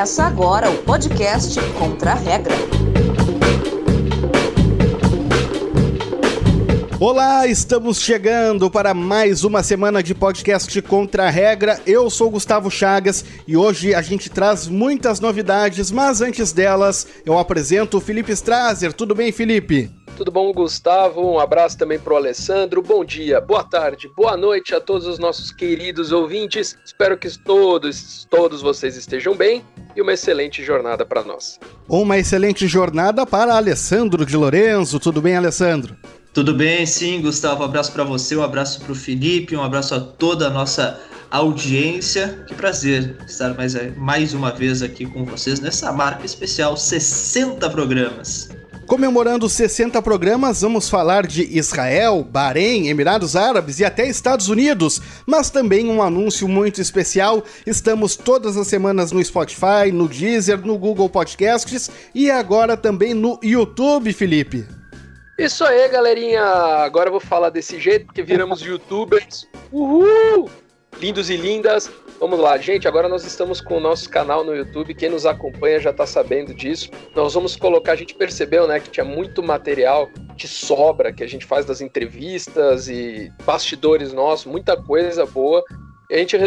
Começa agora o podcast Contra a Regra. Olá, estamos chegando para mais uma semana de podcast Contra a Regra. Eu sou Gustavo Chagas e hoje a gente traz muitas novidades, mas antes delas eu apresento o Felipe Strasser. Tudo bem, Felipe? Tudo bom, Gustavo? Um abraço também para o Alessandro. Bom dia, boa tarde, boa noite a todos os nossos queridos ouvintes. Espero que todos vocês estejam bem e uma excelente jornada para nós. Uma excelente jornada para Alessandro de Lorenzo. Tudo bem, Alessandro? Tudo bem, sim, Gustavo. Um abraço para você, um abraço para o Felipe, um abraço a toda a nossa audiência. Que prazer estar mais uma vez aqui com vocês nessa marca especial, 60 programas. Comemorando 60 programas, vamos falar de Israel, Bahrein, Emirados Árabes e até Estados Unidos, mas também um anúncio muito especial. Estamos todas as semanas no Spotify, no Deezer, no Google Podcasts e agora também no YouTube, Felipe. Isso aí, galerinha! Agora eu vou falar desse jeito, porque viramos youtubers. Uhul! Lindos e lindas! Vamos lá, gente, agora nós estamos com o nosso canal no YouTube, quem nos acompanha já está sabendo disso. Nós vamos colocar, a gente percebeu, né, que tinha muito material de sobra, que a gente faz das entrevistas e bastidores nossos, muita coisa boa. E a gente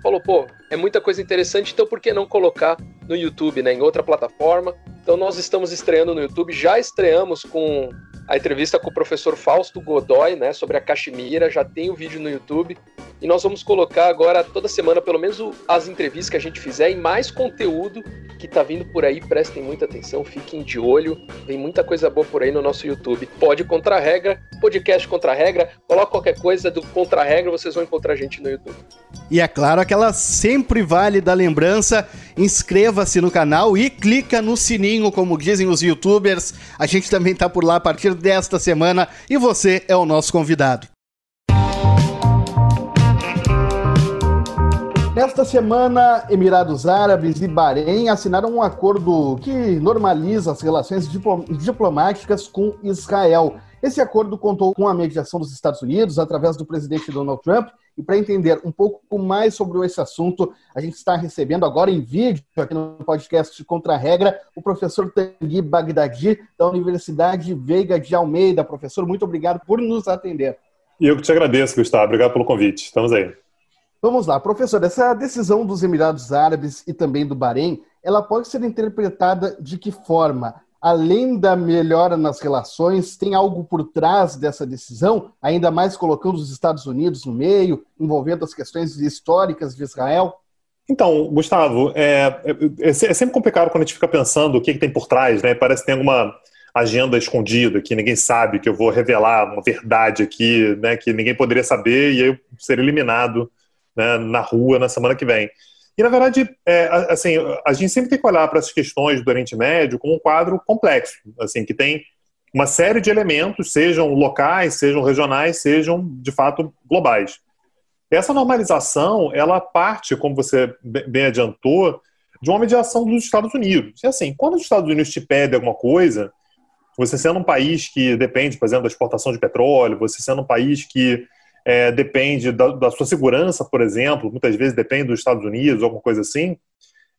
falou, pô, é muita coisa interessante, então por que não colocar no YouTube, né, em outra plataforma? Então nós estamos estreando no YouTube, já estreamos com a entrevista com o professor Fausto Godoy, né, sobre a Caxemira, já tem o vídeo no YouTube, e nós vamos colocar agora toda semana, pelo menos as entrevistas que a gente fizer e mais conteúdo que tá vindo por aí, prestem muita atenção, fiquem de olho, vem muita coisa boa por aí no nosso YouTube. Pode Contra a Regra, podcast Contra a Regra, coloca qualquer coisa do Contra a Regra, vocês vão encontrar a gente no YouTube. E é claro, aquela sempre válida lembrança, inscreva-se no canal e clica no sininho, como dizem os youtubers. A gente também tá por lá a partir desta semana e você é o nosso convidado. Nesta semana, Emirados Árabes e Bahrein assinaram um acordo que normaliza as relações diplomáticas com Israel. Esse acordo contou com a mediação dos Estados Unidos através do presidente Donald Trump. E para entender um pouco mais sobre esse assunto, a gente está recebendo agora em vídeo, aqui no podcast Contra a Regra, o professor Tanguy Bagdadi, da Universidade Veiga de Almeida. Professor, muito obrigado por nos atender. E eu que te agradeço, Gustavo. Obrigado pelo convite. Estamos aí. Vamos lá, professor. Essa decisão dos Emirados Árabes e também do Bahrein, ela pode ser interpretada de que forma? Além da melhora nas relações, tem algo por trás dessa decisão, ainda mais colocando os Estados Unidos no meio, envolvendo as questões históricas de Israel? Então, Gustavo, é sempre complicado quando a gente fica pensando o que tem por trás, né? Parece que tem alguma agenda escondida que ninguém sabe, que eu vou revelar uma verdade aqui, né, que ninguém poderia saber e aí eu seria eliminado, né, na rua na semana que vem. E, na verdade, assim, a gente sempre tem que olhar para essas questões do Oriente Médio como um quadro complexo, assim, que tem uma série de elementos, sejam locais, sejam regionais, sejam, de fato, globais. Essa normalização, ela parte, como você bem adiantou, de uma mediação dos Estados Unidos. E, assim, quando os Estados Unidos te pedem alguma coisa, você sendo um país que depende, por exemplo, da exportação de petróleo, você sendo um país que depende da sua segurança, por exemplo, muitas vezes depende dos Estados Unidos, alguma coisa assim,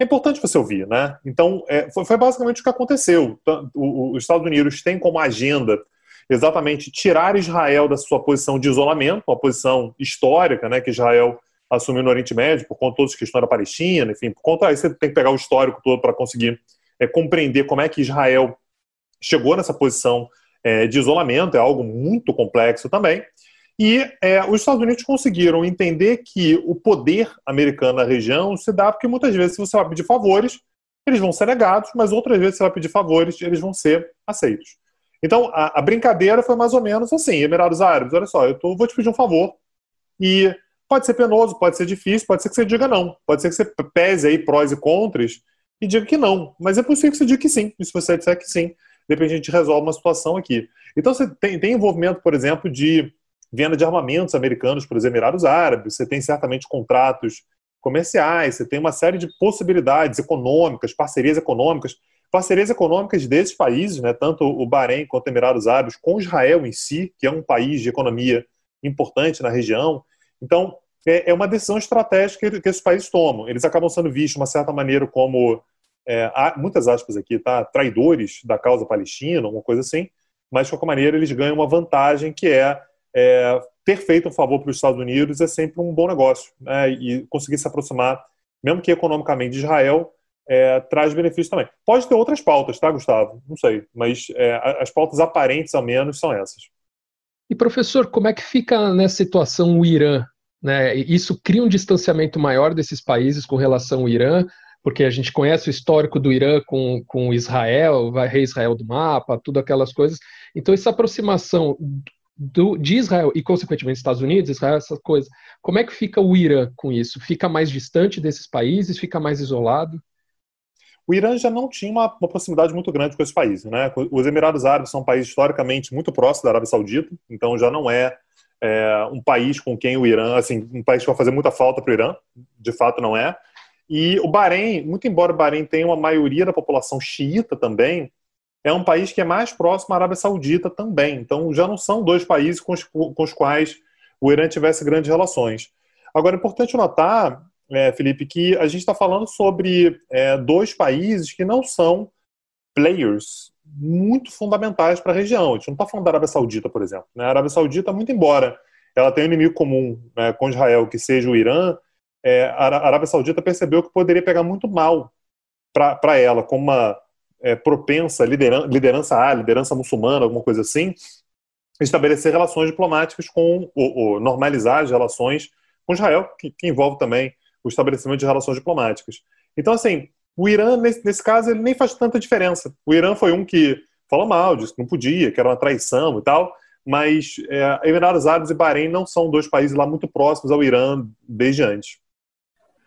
é importante você ouvir, né? Então, foi basicamente o que aconteceu. Os Estados Unidos têm como agenda exatamente tirar Israel da sua posição de isolamento, uma posição histórica, né, que Israel assumiu no Oriente Médio, por conta de todas as questões da Palestina, enfim, por conta, aí você tem que pegar o histórico todo para conseguir compreender como é que Israel chegou nessa posição de isolamento, é algo muito complexo também. E os Estados Unidos conseguiram entender que o poder americano na região se dá porque muitas vezes se você vai pedir favores, eles vão ser negados, mas outras vezes você vai pedir favores, eles vão ser aceitos. Então, a brincadeira foi mais ou menos assim, Emirados Árabes, olha só, vou te pedir um favor, e pode ser penoso, pode ser difícil, pode ser que você diga não, pode ser que você pese aí prós e contras e diga que não, mas é possível que você diga que sim, e se você disser que sim, de repente a gente resolve uma situação aqui. Então, você tem envolvimento, por exemplo, de venda de armamentos americanos para os Emirados Árabes, você tem certamente contratos comerciais, você tem uma série de possibilidades econômicas, parcerias econômicas desses países, né, tanto o Bahrein quanto os Emirados Árabes, com Israel em si, que é um país de economia importante na região. Então, é uma decisão estratégica que esses países tomam. Eles acabam sendo vistos, de uma certa maneira, como, há muitas aspas aqui, tá? Traidores da causa palestina, alguma coisa assim, mas, de qualquer maneira, eles ganham uma vantagem que ter feito um favor para os Estados Unidos é sempre um bom negócio, né? E conseguir se aproximar, mesmo que economicamente, de Israel, traz benefícios também. Pode ter outras pautas, tá, Gustavo? Não sei, mas as pautas aparentes, ao menos, são essas. E, professor, como é que fica nessa situação o Irã? Né? Isso cria um distanciamento maior desses países com relação ao Irã, porque a gente conhece o histórico do Irã com Israel, vai rei Israel do mapa, tudo aquelas coisas. Então, essa aproximação de Israel e, consequentemente, Estados Unidos, Israel, essa coisa, como é que fica o Irã com isso? Fica mais distante desses países? Fica mais isolado? O Irã já não tinha uma proximidade muito grande com esses países, né? Os Emirados Árabes são um país historicamente muito próximo da Arábia Saudita, então já não é um país com quem o Irã, assim, um país que vai fazer muita falta para o Irã, de fato não é. E o Bahrein, muito embora o Bahrein tenha uma maioria da população xiita também, é um país que é mais próximo à Arábia Saudita também. Então já não são dois países com os quais o Irã tivesse grandes relações. Agora, é importante notar, Felipe, que a gente está falando sobre dois países que não são players muito fundamentais para a região. A gente não está falando da Arábia Saudita, por exemplo. A Arábia Saudita, muito embora ela tenha um inimigo comum com Israel, que seja o Irã, a Arábia Saudita percebeu que poderia pegar muito mal para ela, como uma propensa liderança muçulmana, alguma coisa assim, estabelecer relações diplomáticas ou normalizar as relações com Israel, que envolve também o estabelecimento de relações diplomáticas. Então, assim, o Irã, nesse caso, ele nem faz tanta diferença. O Irã foi um que falou mal, disse que não podia, que era uma traição e tal, mas Emirados Árabes e Bahrein não são dois países lá muito próximos ao Irã desde antes.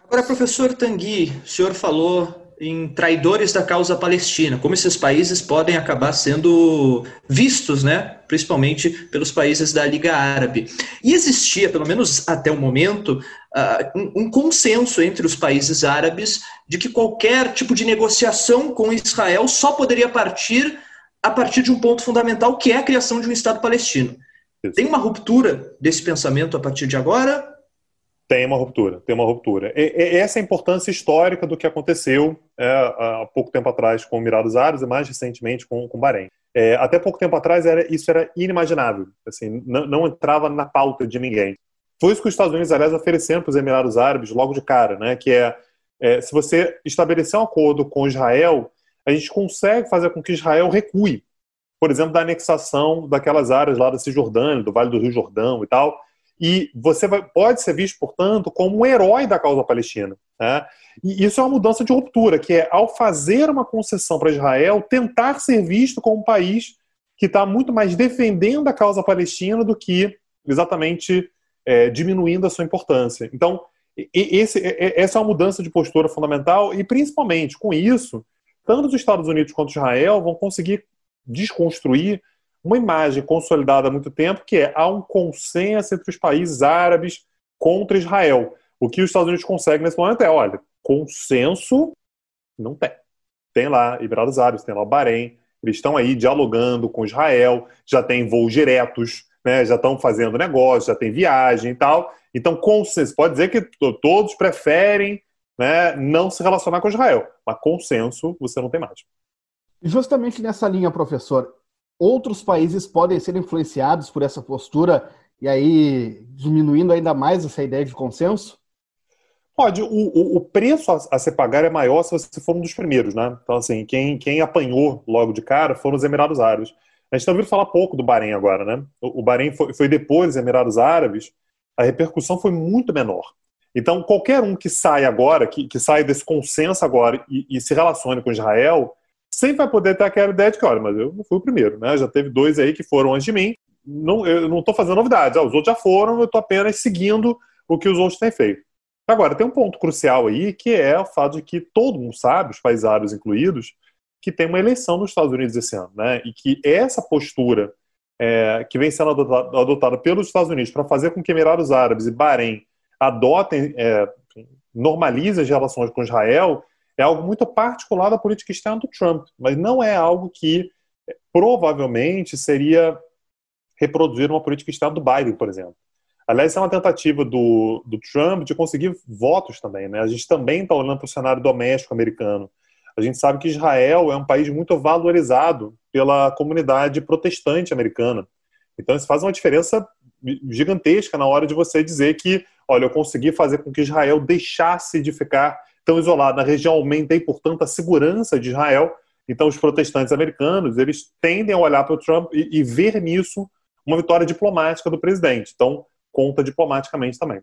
Agora, professor Tanguy, o senhor falou em traidores da causa palestina, como esses países podem acabar sendo vistos, né, principalmente pelos países da Liga Árabe. E existia, pelo menos até o momento, um consenso entre os países árabes de que qualquer tipo de negociação com Israel só poderia partir a partir de um ponto fundamental, que é a criação de um Estado palestino. Tem uma ruptura desse pensamento a partir de agora? Tem uma ruptura. Essa é a importância histórica do que aconteceu há pouco tempo atrás com os Emirados Árabes e mais recentemente com o Bahrein. Até pouco tempo atrás isso era inimaginável, assim, não entrava na pauta de ninguém. Foi isso que os Estados Unidos, aliás, ofereceram para os Emirados Árabes logo de cara, né? Que se você estabelecer um acordo com Israel, a gente consegue fazer com que Israel recue, por exemplo, da anexação daquelas áreas lá da Cisjordânia, do Vale do Rio Jordão e tal. E você pode ser visto, portanto, como um herói da causa palestina, né? E isso é uma mudança de ruptura, que ao fazer uma concessão para Israel, tentar ser visto como um país que está muito mais defendendo a causa palestina do que exatamente diminuindo a sua importância. Então, essa é uma mudança de postura fundamental e, principalmente, com isso, tanto os Estados Unidos quanto Israel vão conseguir desconstruir uma imagem consolidada há muito tempo, que há um consenso entre os países árabes contra Israel. O que os Estados Unidos conseguem nesse momento olha, consenso não tem. Tem lá Emirados Árabes, tem lá o Bahrein, eles estão aí dialogando com Israel, já tem voos diretos, né, já estão fazendo negócio, já tem viagem e tal. Então, consenso, pode dizer que todos preferem, né, não se relacionar com Israel, mas consenso você não tem mais. Justamente nessa linha, professor, outros países podem ser influenciados por essa postura e aí diminuindo ainda mais essa ideia de consenso? Pode. O preço a se pagar é maior se você for um dos primeiros, né? Então, assim, quem apanhou logo de cara foram os Emirados Árabes. A gente está ouvindo falar pouco do Bahrein agora, né? O Bahrein foi depois dos Emirados Árabes, a repercussão foi muito menor. Então, qualquer um que sai agora, que sai desse consenso agora e se relacione com Israel, sempre vai poder ter aquela ideia de que, olha, mas eu não fui o primeiro, né? Já teve dois aí que foram antes de mim. Eu não estou fazendo novidades. Os outros já foram, eu estou apenas seguindo o que os outros têm feito. Agora, tem um ponto crucial aí, que é o fato de que todo mundo sabe, os países árabes incluídos, que tem uma eleição nos Estados Unidos esse ano, né? E que essa postura que vem sendo adotada pelos Estados Unidos para fazer com que Emirados Árabes e Bahrein adotem, normalizem as relações com Israel, é algo muito particular da política externa do Trump, mas não é algo que provavelmente seria reproduzir uma política externa do Biden, por exemplo. Aliás, é uma tentativa do Trump de conseguir votos também, né? A gente também está olhando para o cenário doméstico americano. A gente sabe que Israel é um país muito valorizado pela comunidade protestante americana. Então isso faz uma diferença gigantesca na hora de você dizer que, olha, eu consegui fazer com que Israel deixasse de ficar tão isolado. Na região aumentei, portanto, a segurança de Israel. Então os protestantes americanos, eles tendem a olhar para o Trump e ver nisso uma vitória diplomática do presidente. Então conta diplomaticamente também.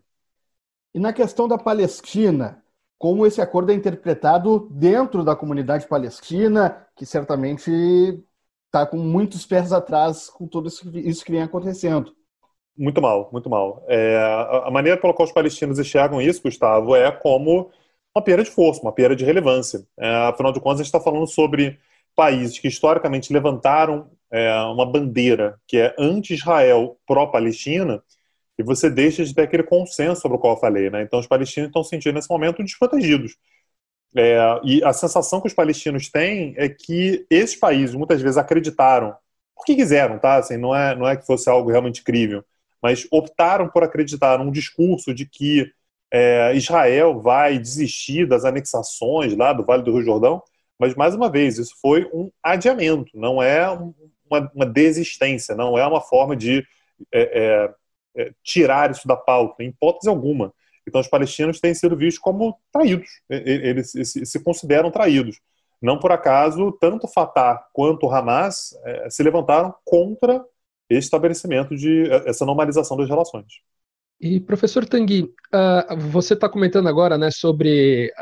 E na questão da Palestina, como esse acordo é interpretado dentro da comunidade palestina, que certamente está com muitos pés atrás com tudo isso que vem acontecendo? Muito mal, muito mal. A maneira pela qual os palestinos enxergam isso, Gustavo, é como uma perda de força, uma perda de relevância. Afinal de contas, a gente está falando sobre países que historicamente levantaram uma bandeira que é anti-Israel, pró-Palestina, e você deixa de ter aquele consenso sobre o qual eu falei, né? Então os palestinos estão se sentindo nesse momento desprotegidos. E a sensação que os palestinos têm é que esses países muitas vezes acreditaram, porque quiseram, tá? Assim, não é que fosse algo realmente crível, mas optaram por acreditar num discurso de que Israel vai desistir das anexações lá do Vale do Rio Jordão, mas mais uma vez, isso foi um adiamento, não é uma desistência, não é uma forma de tirar isso da pauta, em hipótese alguma. Então os palestinos têm sido vistos como traídos, eles se consideram traídos. Não por acaso, tanto Fatah quanto Hamas se levantaram contra esse estabelecimento de essa normalização das relações. E professor Tanguy, você está comentando agora, né, sobre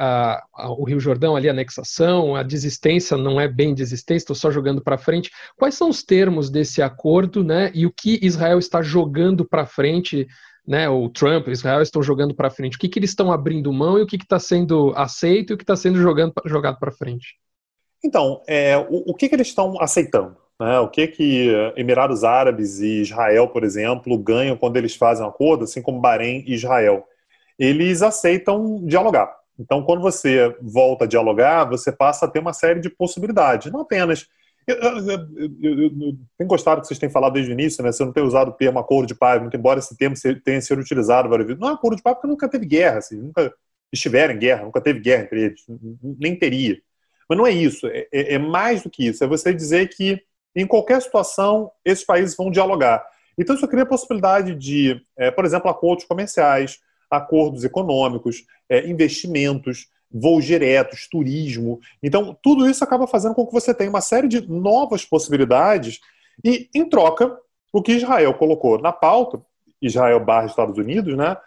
o Rio Jordão, ali a anexação, a desistência, não é bem desistência, estou só jogando para frente. Quais são os termos desse acordo, né, e o que Israel está jogando para frente, né, o Trump e Israel estão jogando para frente? O que eles estão abrindo mão e o que está sendo aceito e o que está sendo jogado para frente? Então, o que eles estão aceitando? O que Emirados Árabes e Israel, por exemplo, ganham quando eles fazem um acordo, assim como Bahrein e Israel? Eles aceitam dialogar. Então, quando você volta a dialogar, você passa a ter uma série de possibilidades. Não apenas... Eu tenho gostado que vocês têm falado desde o início, né? Você não tem usado o termo acordo de paz, muito embora esse termo tenha sido utilizado várias vezes. Não é acordo de paz porque nunca teve guerra, assim, nunca estiveram em guerra, nunca teve guerra entre eles, nem teria. Mas não é isso, é mais do que isso. É você dizer que em qualquer situação, esses países vão dialogar. Então isso cria a possibilidade de, por exemplo, acordos comerciais, acordos econômicos, investimentos, voos diretos, turismo. Então tudo isso acaba fazendo com que você tenha uma série de novas possibilidades e, em troca, o que Israel colocou na pauta, Israel/Estados Unidos, né,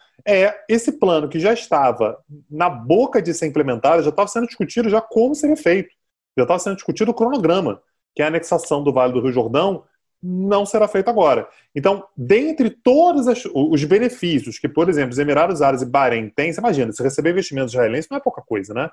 esse plano que já estava na boca de ser implementado, já estava sendo discutido já como seria feito. Já estava sendo discutido o cronograma, que a anexação do Vale do Rio Jordão não será feita agora. Então, dentre todos os benefícios que, por exemplo, os Emirados Árabes e Bahrein têm, você imagina, se receber investimentos israelenses não é pouca coisa, né?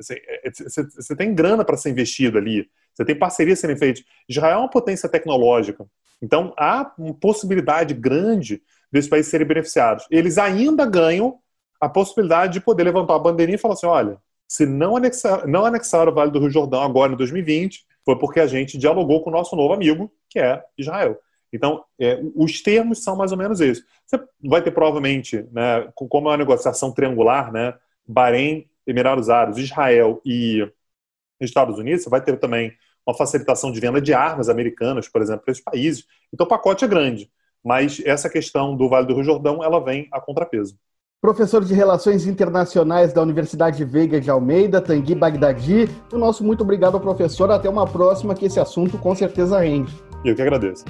Você tem grana para ser investido ali, você tem parcerias sendo feitas. Israel é uma potência tecnológica, então há uma possibilidade grande desses países serem beneficiados. Eles ainda ganham a possibilidade de poder levantar a bandeirinha e falar assim, olha, se não anexar o Vale do Rio Jordão agora em 2020, foi porque a gente dialogou com o nosso novo amigo, que é Israel. Então, os termos são mais ou menos esses. Você vai ter provavelmente, né, como é uma negociação triangular, né, Bahrein, Emirados Árabes, Israel e Estados Unidos, você vai ter também uma facilitação de venda de armas americanas, por exemplo, para esses países. Então o pacote é grande, mas essa questão do Vale do Rio Jordão, ela vem a contrapeso. Professor de Relações Internacionais da Universidade Veiga de Almeida, Tanguy Bagdadi, o nosso muito obrigado ao professor. Até uma próxima, que esse assunto com certeza rende. Eu que agradeço.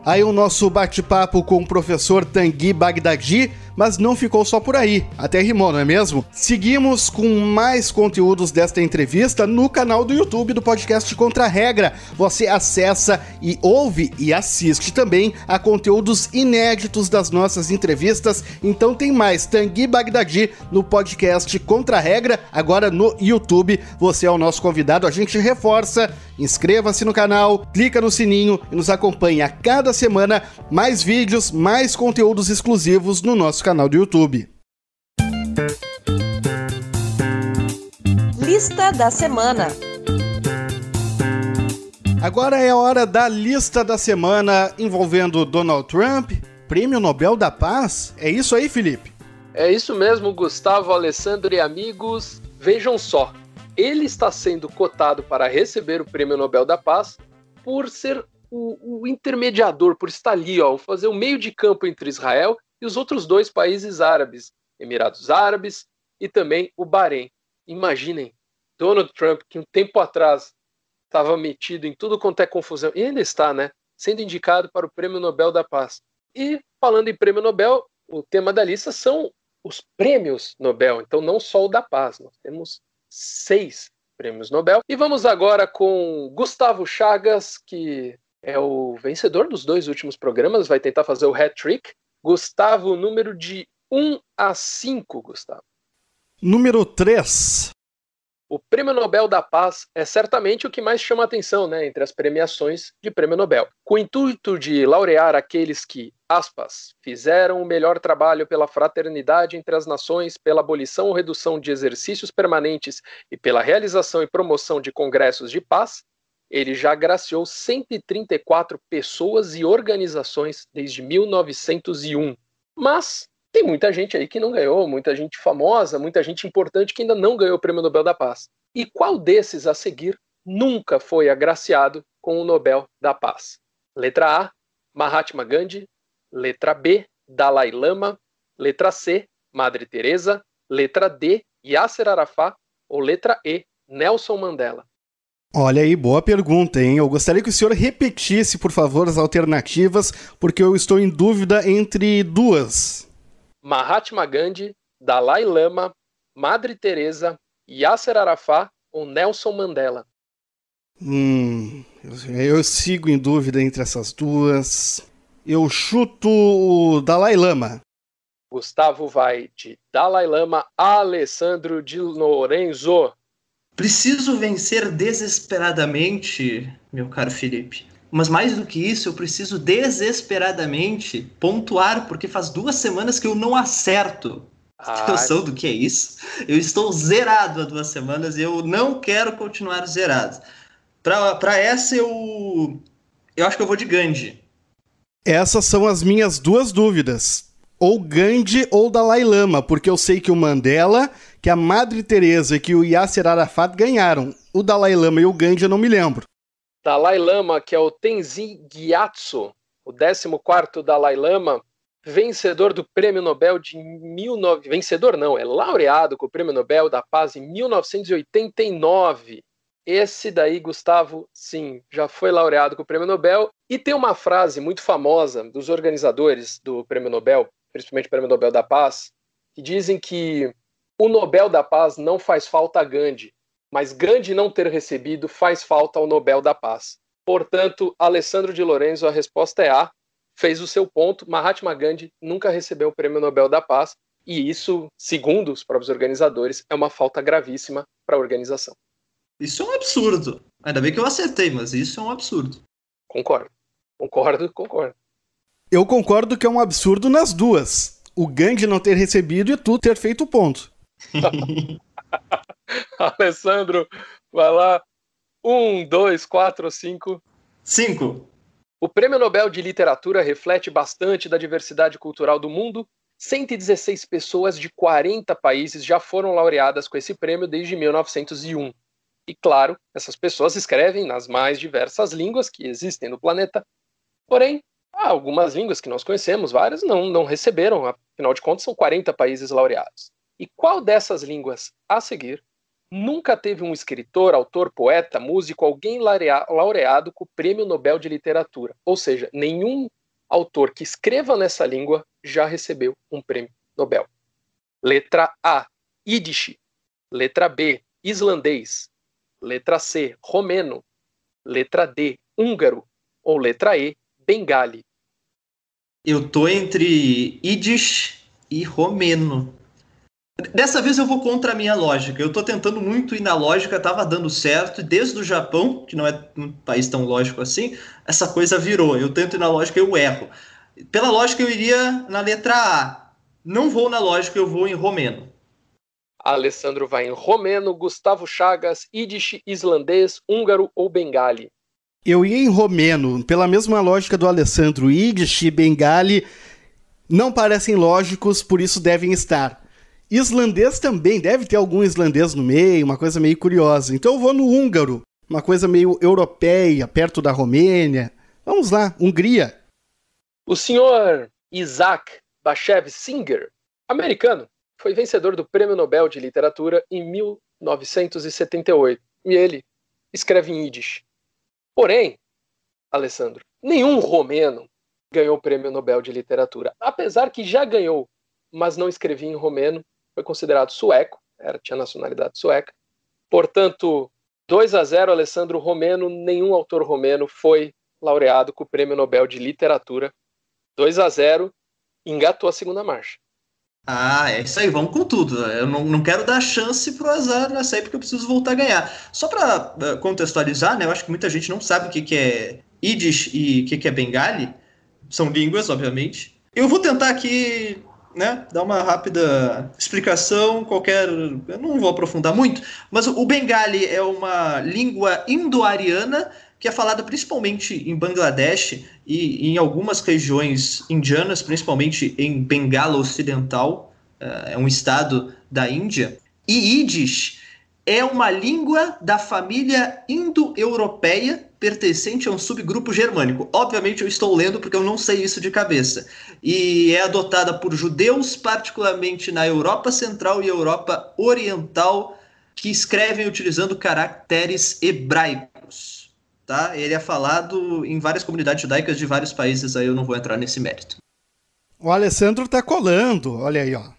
Aí o nosso bate-papo com o professor Tanguy Bagdadi, mas não ficou só por aí, até rimou, não é mesmo? Seguimos com mais conteúdos desta entrevista no canal do YouTube do podcast Contra a Regra. Você acessa e ouve e assiste também a conteúdos inéditos das nossas entrevistas. Então tem mais Tanguy Bagdadi no podcast Contra a Regra, agora no YouTube. Você é o nosso convidado, a gente reforça. Inscreva-se no canal, clica no sininho e nos acompanhe a cada semana. Mais vídeos, mais conteúdos exclusivos no nosso canal do YouTube. Lista da semana. Agora é a hora da lista da semana envolvendo Donald Trump, Prêmio Nobel da Paz? É isso aí, Felipe? É isso mesmo, Gustavo, Alessandro e amigos. Vejam só, ele está sendo cotado para receber o Prêmio Nobel da Paz por ser o intermediador, por estar ali, fazer o meio de campo entre Israel e os outros dois países árabes, Emirados Árabes e também o Bahrein. Imaginem, Donald Trump, que um tempo atrás estava metido em tudo quanto é confusão, e ainda está, né, sendo indicado para o Prêmio Nobel da Paz. E, falando em Prêmio Nobel, o tema da lista são os prêmios Nobel, então não só o da Paz, nós temos 6 prêmios Nobel. E vamos agora com Gustavo Chagas, que é o vencedor dos 2 últimos programas, vai tentar fazer o hat-trick. Gustavo, número de 1 a 5, Gustavo. Número 3. O Prêmio Nobel da Paz é certamente o que mais chama a atenção, né, entre as premiações de Prêmio Nobel. Com o intuito de laurear aqueles que, aspas, fizeram o melhor trabalho pela fraternidade entre as nações, pela abolição ou redução de exercícios permanentes e pela realização e promoção de congressos de paz, ele já agraciou 134 pessoas e organizações desde 1901. Mas tem muita gente aí que não ganhou, muita gente famosa, muita gente importante que ainda não ganhou o Prêmio Nobel da Paz. E qual desses a seguir nunca foi agraciado com o Nobel da Paz? Letra A, Mahatma Gandhi. Letra B, Dalai Lama. Letra C, Madre Teresa. Letra D, Yasser Arafat. Ou letra E, Nelson Mandela? Olha aí, boa pergunta, hein? Eu gostaria que o senhor repetisse, por favor, as alternativas, porque eu estou em dúvida entre 2. Mahatma Gandhi, Dalai Lama, Madre Teresa, Yasser Arafat ou Nelson Mandela? Eu sigo em dúvida entre essas 2. Eu chuto o Dalai Lama. Gustavo vai de Dalai Lama. Alessandro de Lorenzo. Preciso vencer desesperadamente, meu caro Felipe. Mas mais do que isso, eu preciso desesperadamente pontuar, porque faz 2 semanas que eu não acerto. Você tem noção do que é isso? Eu estou zerado há 2 semanas e eu não quero continuar zerado. Para essa, eu acho que eu vou de Gandhi. Essas são as minhas 2 dúvidas. Ou Gandhi ou Dalai Lama, porque eu sei que o Mandela, que a Madre Teresa e que o Yasser Arafat ganharam. O Dalai Lama e o Gandhi eu não me lembro. Dalai Lama, que é o Tenzin Gyatso, o 14º Dalai Lama, vencedor do Prêmio Nobel de Vencedor não, é laureado com o Prêmio Nobel da Paz em 1989. Esse daí, Gustavo, sim, já foi laureado com o Prêmio Nobel. E tem uma frase muito famosa dos organizadores do Prêmio Nobel, principalmente o Prêmio Nobel da Paz, que dizem que o Nobel da Paz não faz falta a Gandhi, mas Gandhi não ter recebido faz falta ao Nobel da Paz. Portanto, Alessandro de Lorenzo, a resposta é A, fez o seu ponto. Mahatma Gandhi nunca recebeu o Prêmio Nobel da Paz, e isso, segundo os próprios organizadores, é uma falta gravíssima para a organização. Isso é um absurdo. Ainda bem que eu acertei, mas isso é um absurdo. Concordo. Eu concordo que é um absurdo nas 2. O Gandhi não ter recebido e tu ter feito o ponto. Alessandro, vai lá. 1, 2, 4 ou 5? 5. O Prêmio Nobel de Literatura reflete bastante da diversidade cultural do mundo. 116 pessoas de 40 países já foram laureadas com esse prêmio desde 1901. E claro, essas pessoas escrevem nas mais diversas línguas que existem no planeta. Porém, há algumas línguas que nós conhecemos, várias não receberam, afinal de contas são 40 países laureados. E qual dessas línguas a seguir nunca teve um escritor, autor, poeta, músico, alguém laureado com o Prêmio Nobel de Literatura? Ou seja, nenhum autor que escreva nessa língua já recebeu um prêmio Nobel. Letra A, Yiddish. Letra B, islandês. Letra C, romeno. Letra D, húngaro. Ou letra E, bengali. Eu tô entre Yiddish e romeno. Dessa vez eu vou contra a minha lógica. Eu tô tentando muito ir na lógica, tava dando certo. E desde o Japão, que não é um país tão lógico assim, essa coisa virou. Eu tento ir na lógica e eu erro. Pela lógica eu iria na letra A. Não vou na lógica, eu vou em romeno. Alessandro vai em romeno, Gustavo Chagas, Yiddish, islandês, húngaro ou bengali? Eu ia em romeno, pela mesma lógica do Alessandro, Yiddish e bengali. Não parecem lógicos, por isso devem estar. Islandês também, deve ter algum islandês no meio, uma coisa meio curiosa. Então eu vou no húngaro, uma coisa meio europeia, perto da Romênia. Vamos lá, Hungria. O senhor Isaac Bashevis Singer, americano, foi vencedor do Prêmio Nobel de Literatura em 1978. E ele escreve em Yiddish. Porém, Alessandro, nenhum romeno ganhou o Prêmio Nobel de Literatura. Apesar que já ganhou, mas não escrevia em romeno, foi considerado sueco, tinha nacionalidade sueca. Portanto, 2-0, Alessandro. Romeno, nenhum autor romeno foi laureado com o Prêmio Nobel de Literatura. 2-0, engatou a segunda marcha. Ah, é isso aí, vamos com tudo. Eu não quero dar chance pro azar nessa aí, porque eu preciso voltar a ganhar. Só para contextualizar, né, eu acho que muita gente não sabe o que é Yiddish e o que é Bengali. São línguas, obviamente. Eu vou tentar aqui, né, dar uma rápida explicação, eu não vou aprofundar muito, mas o Bengali é uma língua indo-ariana que é falada principalmente em Bangladesh e em algumas regiões indianas, principalmente em Bengala Ocidental, é um estado da Índia. E Yiddish é uma língua da família indo-europeia pertencente a um subgrupo germânico. Obviamente eu estou lendo porque eu não sei isso de cabeça. E é adotada por judeus, particularmente na Europa Central e Europa Oriental, que escrevem utilizando caracteres hebraicos. Tá? Ele é falado em várias comunidades judaicas de vários países, aí eu não vou entrar nesse mérito. O Alessandro tá colando, olha aí, ó.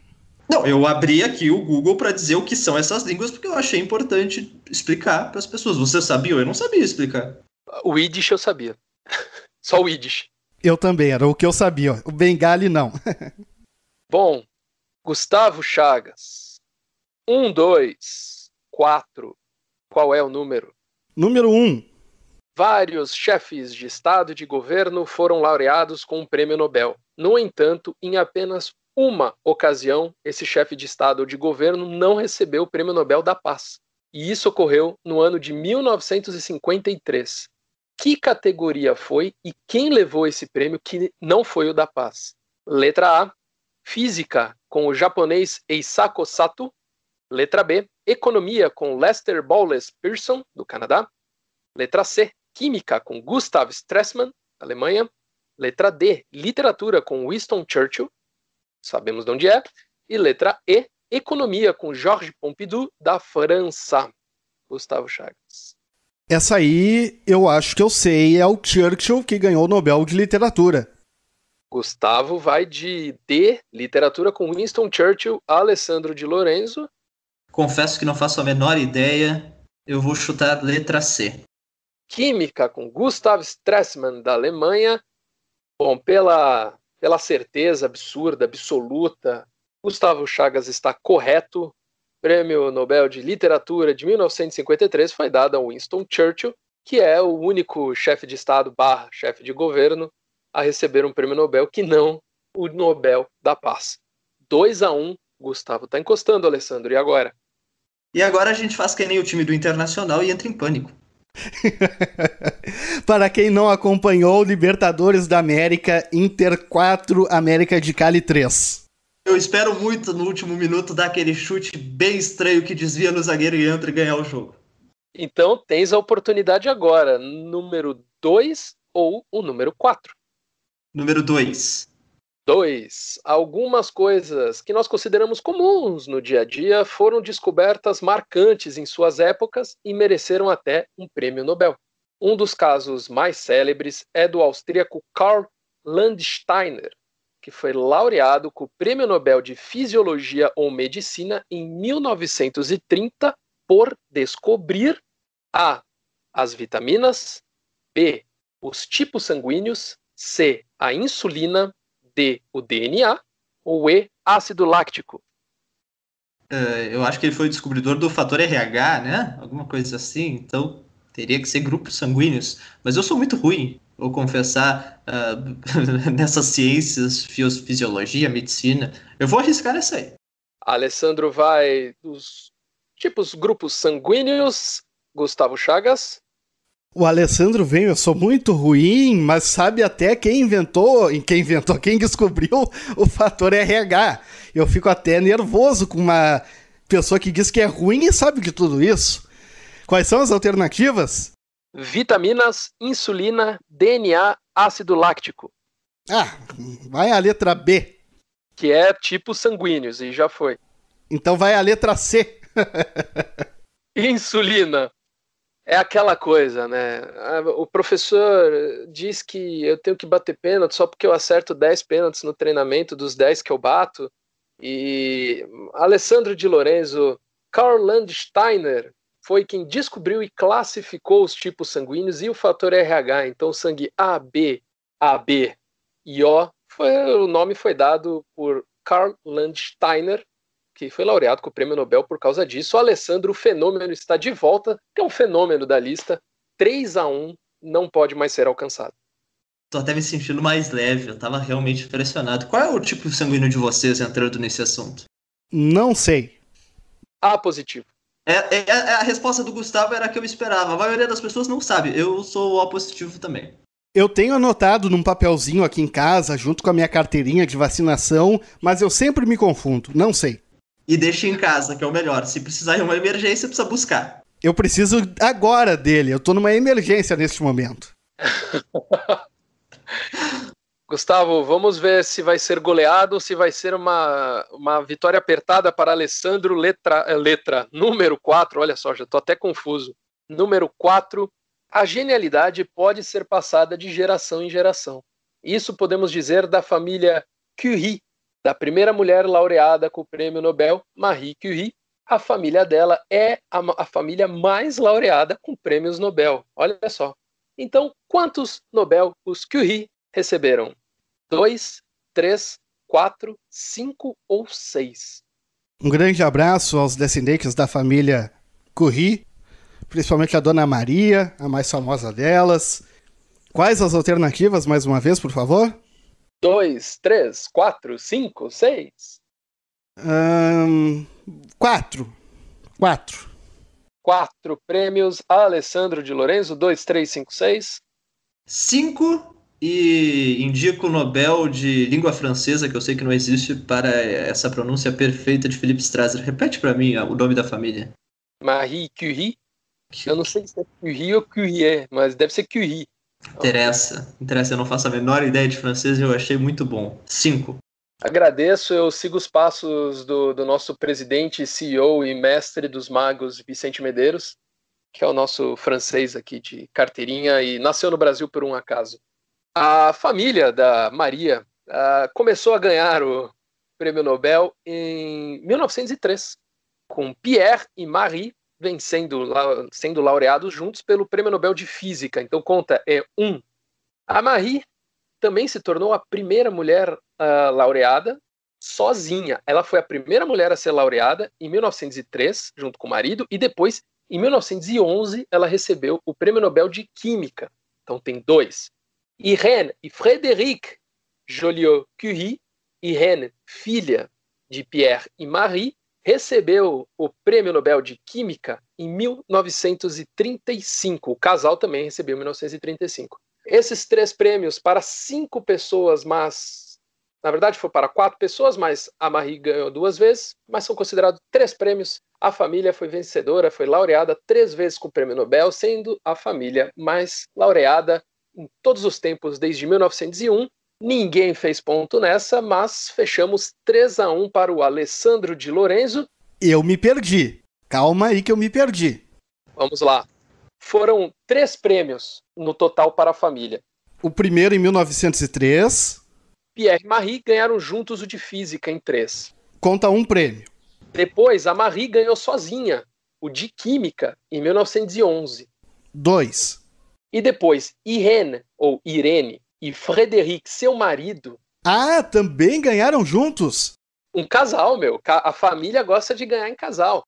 Não, eu abri aqui o Google para dizer o que são essas línguas, porque eu achei importante explicar para as pessoas. Você sabia? Eu não sabia explicar. O Yiddish eu sabia. Só o Yiddish. Eu também, era o que eu sabia. Ó. O Bengali, não. Bom, Gustavo Chagas. 1, 2, 4. Qual é o número? Número 1. Vários chefes de Estado e de governo foram laureados com o Prêmio Nobel. No entanto, em apenas uma ocasião, esse chefe de Estado ou de governo não recebeu o Prêmio Nobel da Paz. E isso ocorreu no ano de 1953. Que categoria foi e quem levou esse prêmio que não foi o da Paz? Letra A, Física, com o japonês Eisako Sato. Letra B, Economia, com Lester Bowles Pearson, do Canadá. Letra C, Química, com Gustav Stresemann, da Alemanha. Letra D, Literatura, com Winston Churchill, sabemos de onde é. E letra E, Economia, com Georges Pompidou, da França. Gustavo Chagas. Essa aí, eu acho que eu sei, é o Churchill que ganhou o Nobel de Literatura. Gustavo vai de D, Literatura, com Winston Churchill. Alessandro de Lorenzo. Confesso que não faço a menor ideia. Eu vou chutar letra C. Química, com Gustav Stresemann, da Alemanha. Bom, pela certeza absurda, absoluta, Gustavo Chagas está correto. Prêmio Nobel de Literatura de 1953 foi dado a Winston Churchill, que é o único chefe de Estado / chefe de governo a receber um prêmio Nobel que não o Nobel da Paz. 2-1, Gustavo está encostando, Alessandro. E agora? E agora a gente faz que nem o time do Internacional e entra em pânico. Para quem não acompanhou, Libertadores da América, Inter 4, América de Cali 3. Eu espero muito no último minuto dar aquele chute bem estranho que desvia no zagueiro e entra e ganhar o jogo. Então tens a oportunidade agora. Número 2 ou o número 4? Número 2. 2. Algumas coisas que nós consideramos comuns no dia a dia foram descobertas marcantes em suas épocas e mereceram até um prêmio Nobel. Um dos casos mais célebres é do austríaco Karl Landsteiner, que foi laureado com o Prêmio Nobel de Fisiologia ou Medicina em 1930 por descobrir A, as vitaminas, B, os tipos sanguíneos, C, a insulina, D, o DNA, ou E, ácido láctico. Eu acho que ele foi o descobridor do fator RH, né? Alguma coisa assim, então teria que ser grupos sanguíneos. Mas eu sou muito ruim, vou confessar, nessas ciências, fisiologia, medicina. Eu vou arriscar essa aí. Alessandro vai dos tipos grupos sanguíneos. Gustavo Chagas. O Alessandro vem, eu sou muito ruim, mas sabe até quem descobriu o fator RH. Eu fico até nervoso com uma pessoa que diz que é ruim e sabe de tudo isso. Quais são as alternativas? Vitaminas, insulina, DNA, ácido láctico. Vai a letra B. Que é tipo sanguíneos, e já foi. Então vai a letra C. Insulina. É aquela coisa, né? O professor diz que eu tenho que bater pênalti só porque eu acerto 10 pênaltis no treinamento dos 10 que eu bato. E Alessandro de Lorenzo, Karl Landsteiner, foi quem descobriu e classificou os tipos sanguíneos e o fator RH. Então, sangue AB, AB e O, o nome foi dado por Karl Landsteiner, que foi laureado com o Prêmio Nobel por causa disso. O Alessandro, o fenômeno, está de volta, que é um fenômeno da lista. 3-1, não pode mais ser alcançado. Tô até me sentindo mais leve, eu tava realmente impressionado. Qual é o tipo sanguíneo de vocês entrando nesse assunto? Não sei. A positivo. A resposta do Gustavo era a que eu esperava. A maioria das pessoas não sabe. Eu sou o A positivo também. Eu tenho anotado num papelzinho aqui em casa, junto com a minha carteirinha de vacinação, mas eu sempre me confundo, não sei. E deixa em casa, que é o melhor. Se precisar de uma emergência, precisa buscar. Eu preciso agora dele, eu tô numa emergência neste momento. Gustavo, vamos ver se vai ser goleado ou se vai ser uma vitória apertada para Alessandro, letra número 4, olha só, já estou até confuso. Número 4, a genialidade pode ser passada de geração em geração. Isso podemos dizer da família Curie, da primeira mulher laureada com o Prêmio Nobel, Marie Curie. A família dela é a família mais laureada com prêmios Nobel, olha só. Então, quantos Nobel os Curie receberam? 2, 3, 4, 5 ou 6? Um grande abraço aos descendentes da família Curie, principalmente a Dona Maria, a mais famosa delas. Quais as alternativas, mais uma vez, por favor? 2, 3, 4, 5, 6? 4. 4 prêmios a Alessandro de Lorenzo, 2, 3, 5, 6? 5 e indico o Nobel de Língua Francesa, que eu sei que não existe, para essa pronúncia perfeita de Philippe Strasser. Repete para mim o nome da família. Marie Curie? Eu não sei se é Curie ou Curie, mas deve ser Curie. Interessa, eu não faço a menor ideia de francês e eu achei muito bom. 5. Agradeço, eu sigo os passos do nosso presidente, CEO e mestre dos magos, Vicente Medeiros, que é o nosso francês aqui de carteirinha e nasceu no Brasil por um acaso. A família da Maria começou a ganhar o Prêmio Nobel em 1903, com Pierre e Marie sendo laureados juntos pelo Prêmio Nobel de Física. Então conta, 1. A Marie também se tornou a primeira mulher laureada sozinha. Ela foi a primeira mulher a ser laureada em 1903, junto com o marido, e depois, em 1911, ela recebeu o Prêmio Nobel de Química. Então tem 2. Irène e Frédéric Joliot-Curie, Irène, filha de Pierre e Marie, recebeu o Prêmio Nobel de Química em 1935. O casal também recebeu em 1935. Esses 3 prêmios para 5 pessoas, mas na verdade foi para 4 pessoas, mas a Marie ganhou 2 vezes, mas são considerados 3 prêmios. A família foi vencedora, foi laureada 3 vezes com o Prêmio Nobel, sendo a família mais laureada em todos os tempos desde 1901. Ninguém fez ponto nessa, mas fechamos 3-1 para o Alessandro de Lorenzo. Eu me perdi. Calma aí que eu me perdi. Vamos lá. Foram 3 prêmios no total para a família. O primeiro em 1903. Pierre e Marie ganharam juntos o de Física em 3. Conta um prêmio. Depois, a Marie ganhou sozinha o de Química em 1911. 2. E depois, Irène e Frédéric, seu marido... também ganharam juntos? Um casal, meu. A família gosta de ganhar em casal.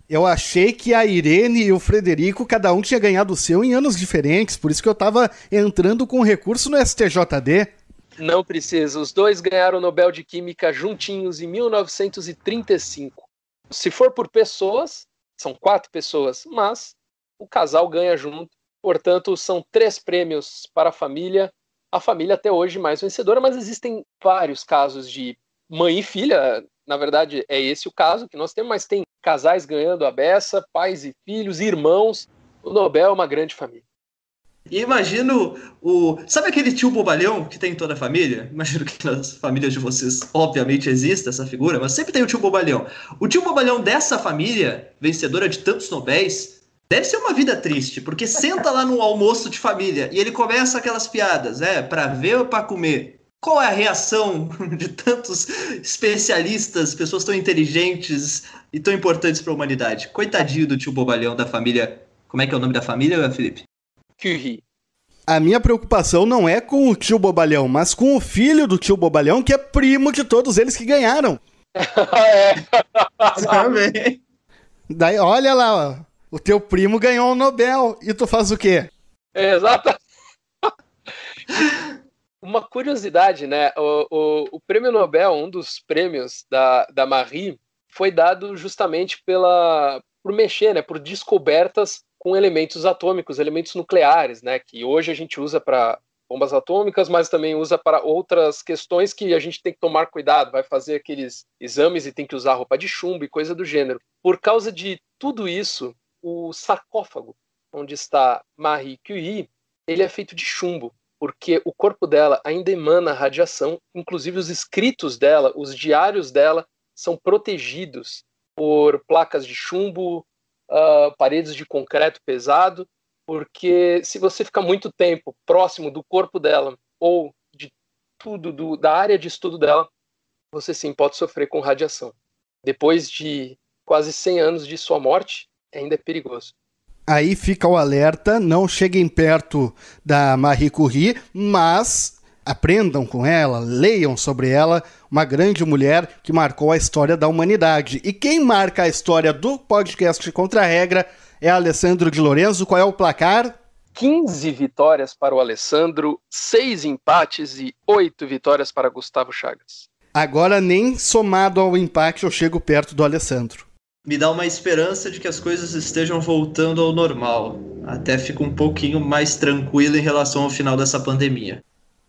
Eu achei que a Irene e o Frederico, cada um tinha ganhado o seu em anos diferentes, por isso que eu tava entrando com recurso no STJD. Não precisa, os 2 ganharam o Nobel de Química juntinhos em 1935. Se for por pessoas, são 4 pessoas, mas o casal ganha junto Portanto, são 3 prêmios para a família até hoje mais vencedora, mas existem vários casos de mãe e filha. Na verdade, é esse o caso que nós temos, mas tem casais ganhando a beça, pais e filhos, irmãos. O Nobel é uma grande família. E imagino Sabe aquele tio bobalhão que tem em toda a família? Imagino que nas famílias de vocês, obviamente, existe essa figura, mas sempre tem o tio bobalhão. O tio bobalhão dessa família, vencedora de tantos Nobéis, deve ser uma vida triste, porque senta lá no almoço de família e ele começa aquelas piadas, pra ver ou pra comer? Qual é a reação de tantos especialistas, pessoas tão inteligentes e tão importantes para a humanidade? Coitadinho do tio bobalhão da família. Como é que é o nome da família, Felipe? Curie. A minha preocupação não é com o tio bobalhão, mas com o filho do tio bobalhão, que é primo de todos eles que ganharam. Também. Daí, olha lá, ó, o teu primo ganhou um Nobel e tu faz o quê? Exato. Uma curiosidade, né? O prêmio Nobel, um dos prêmios da Marie, foi dado justamente por mexer, né? Por descobertas com elementos atômicos, elementos nucleares, né? Que hoje a gente usa para bombas atômicas, mas também usa para outras questões que a gente tem que tomar cuidado. Vai fazer aqueles exames e tem que usar roupa de chumbo e coisa do gênero. Por causa de tudo isso, o sarcófago onde está Marie Curie, ele é feito de chumbo, porque o corpo dela ainda emana radiação, inclusive os escritos dela, os diários dela, são protegidos por placas de chumbo, paredes de concreto pesado, porque se você ficar muito tempo próximo do corpo dela, ou de tudo, da área de estudo dela, você sim pode sofrer com radiação. Depois de quase 100 anos de sua morte, ainda é perigoso. Aí fica o alerta, não cheguem perto da Marie Curie, mas aprendam com ela, leiam sobre ela, uma grande mulher que marcou a história da humanidade. E quem marca a história do podcast Contra a Regra é Alessandro de Lorenzo. Qual é o placar? 15 vitórias para o Alessandro, 6 empates e 8 vitórias para Gustavo Chagas. Agora nem somado ao empate eu chego perto do Alessandro. Me dá uma esperança de que as coisas estejam voltando ao normal. Até fico um pouquinho mais tranquilo em relação ao final dessa pandemia.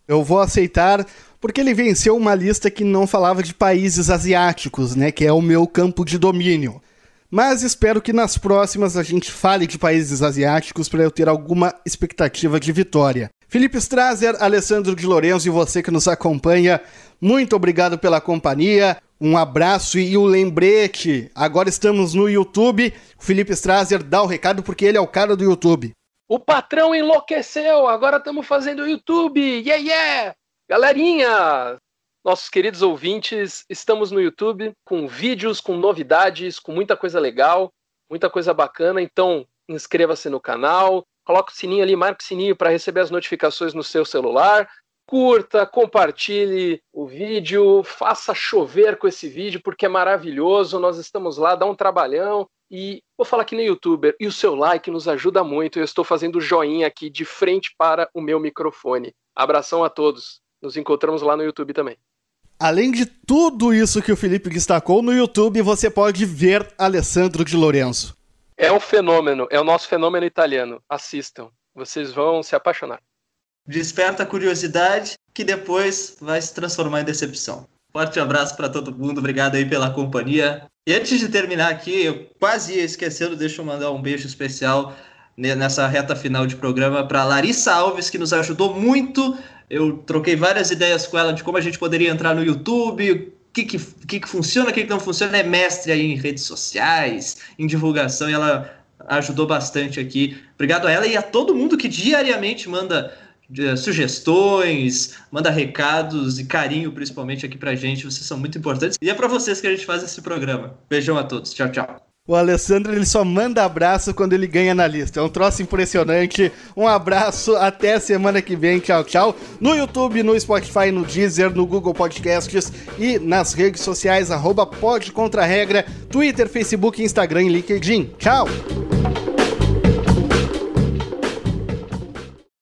Eu vou aceitar, porque ele venceu uma lista que não falava de países asiáticos, né? Que é o meu campo de domínio. Mas espero que nas próximas a gente fale de países asiáticos para eu ter alguma expectativa de vitória. Felipe Strasser, Alessandro de Lorenzo e você que nos acompanha, muito obrigado pela companhia. Um abraço e um lembrete. Agora estamos no YouTube. O Felipe Strasser dá o recado porque ele é o cara do YouTube. O patrão enlouqueceu, agora estamos fazendo o YouTube, yeah! Galerinha, nossos queridos ouvintes, estamos no YouTube com vídeos, com novidades, com muita coisa legal, muita coisa bacana, então inscreva-se no canal, coloque o sininho ali, marque o sininho para receber as notificações no seu celular, curta, compartilhe o vídeo, faça chover com esse vídeo porque é maravilhoso, nós estamos lá, dá um trabalhão. E vou falar aqui no YouTube, e o seu like nos ajuda muito, eu estou fazendo joinha aqui de frente para o meu microfone. Abração a todos, nos encontramos lá no YouTube também. Além de tudo isso que o Felipe destacou, no YouTube você pode ver Alessandro de Lorenzo. É um fenômeno, é o nosso fenômeno italiano, assistam, vocês vão se apaixonar. Desperta a curiosidade que depois vai se transformar em decepção. Forte abraço para todo mundo, obrigado aí pela companhia. E antes de terminar aqui, eu quase ia esquecendo, deixa eu mandar um beijo especial nessa reta final de programa para Larissa Alves, que nos ajudou muito. Eu troquei várias ideias com ela de como a gente poderia entrar no YouTube, o que funciona, o que não funciona. É mestre aí em redes sociais, em divulgação, e ela ajudou bastante aqui. Obrigado a ela e a todo mundo que diariamente manda sugestões, manda recados e carinho principalmente aqui pra gente, vocês são muito importantes e é pra vocês que a gente faz esse programa. Beijão a todos, tchau, tchau. O Alessandro, ele só manda abraço quando ele ganha na lista, é um troço impressionante. Um abraço, até semana que vem, tchau, tchau. No YouTube, no Spotify, no Deezer, no Google Podcasts e nas redes sociais, @podcontraregra, Twitter, Facebook, Instagram e LinkedIn. Tchau!